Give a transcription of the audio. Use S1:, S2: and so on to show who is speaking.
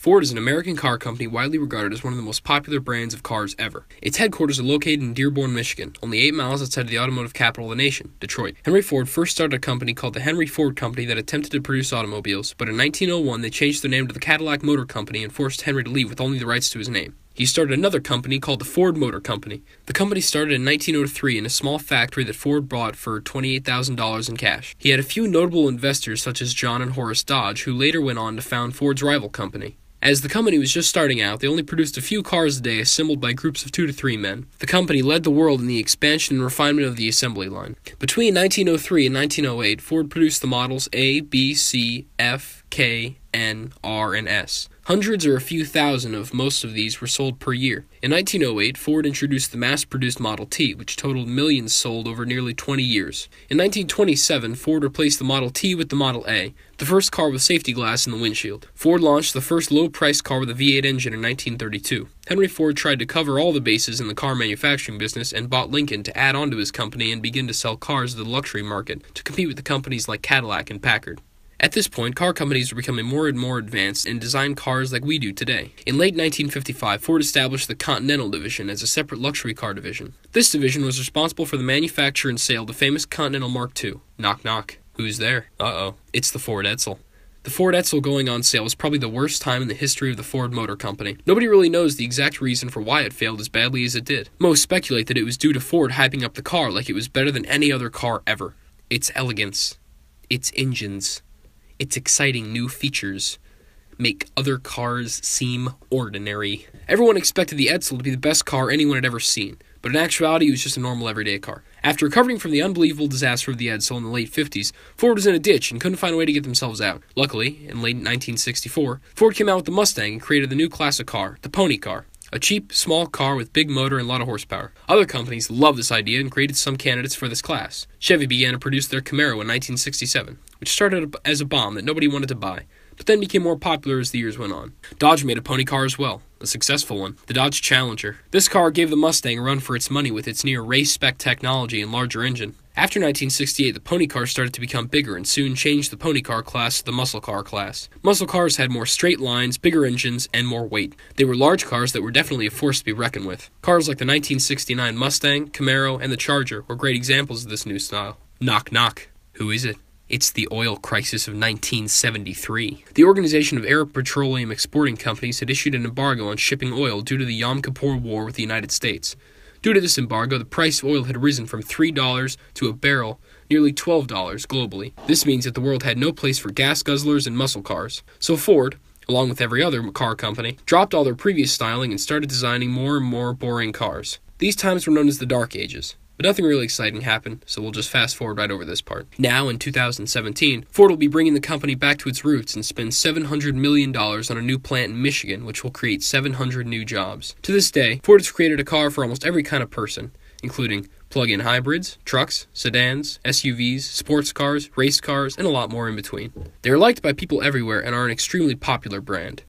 S1: Ford is an American car company widely regarded as one of the most popular brands of cars ever. Its headquarters are located in Dearborn, Michigan, only 8 miles outside of the automotive capital of the nation, Detroit. Henry Ford first started a company called the Henry Ford Company that attempted to produce automobiles, but in 1901 they changed their name to the Cadillac Motor Company and forced Henry to leave with only the rights to his name. He started another company called the Ford Motor Company. The company started in 1903 in a small factory that Ford bought for $28,000 in cash. He had a few notable investors such as John and Horace Dodge, who later went on to found Ford's rival company. As the company was just starting out, they only produced a few cars a day assembled by groups of 2 to 3 men. The company led the world in the expansion and refinement of the assembly line. Between 1903 and 1908, Ford produced the models A, B, C, F, K, N, R, and S. Hundreds or a few thousand of most of these were sold per year. In 1908, Ford introduced the mass-produced Model T, which totaled millions sold over nearly 20 years. In 1927, Ford replaced the Model T with the Model A, the first car with safety glass in the windshield. Ford launched the first low-priced car with a V8 engine in 1932. Henry Ford tried to cover all the bases in the car manufacturing business and bought Lincoln to add on to his company and begin to sell cars to the luxury market to compete with the companies like Cadillac and Packard. At this point, car companies were becoming more and more advanced and designed cars like we do today. In late 1955, Ford established the Continental Division as a separate luxury car division. This division was responsible for the manufacture and sale of the famous Continental Mark II. Knock knock. Who's there? Uh-oh. It's the Ford Edsel. The Ford Edsel going on sale was probably the worst time in the history of the Ford Motor Company. Nobody really knows the exact reason for why it failed as badly as it did. Most speculate that it was due to Ford hyping up the car like it was better than any other car ever. Its elegance, its engines, its exciting new features make other cars seem ordinary. Everyone expected the Edsel to be the best car anyone had ever seen, but in actuality it was just a normal everyday car. After recovering from the unbelievable disaster of the Edsel in the late 50s, Ford was in a ditch and couldn't find a way to get themselves out. Luckily, in late 1964, Ford came out with the Mustang and created the new class of car, the pony car. A cheap, small car with big motor and a lot of horsepower. Other companies loved this idea and created some candidates for this class. Chevy began to produce their Camaro in 1967, which started as a bomb that nobody wanted to buy, but then became more popular as the years went on. Dodge made a pony car as well, a successful one, the Dodge Challenger. This car gave the Mustang a run for its money with its near race-spec technology and larger engine. After 1968, the pony car started to become bigger and soon changed the pony car class to the muscle car class. Muscle cars had more straight lines, bigger engines, and more weight. They were large cars that were definitely a force to be reckoned with. Cars like the 1969 Mustang, Camaro, and the Charger were great examples of this new style. Knock knock. Who is it? It's the oil crisis of 1973. The Organization of Arab Petroleum Exporting Companies had issued an embargo on shipping oil due to the Yom Kippur War with the United States. Due to this embargo, the price of oil had risen from $3 to a barrel, nearly $12 globally. This means that the world had no place for gas guzzlers and muscle cars. So Ford, along with every other car company, dropped all their previous styling and started designing more and more boring cars. These times were known as the Dark Ages. But nothing really exciting happened, so we'll just fast forward right over this part. Now, in 2017, Ford will be bringing the company back to its roots and spend $700 million on a new plant in Michigan, which will create 700 new jobs. To this day, Ford has created a car for almost every kind of person, including plug-in hybrids, trucks, sedans, SUVs, sports cars, race cars, and a lot more in between. They are liked by people everywhere and are an extremely popular brand.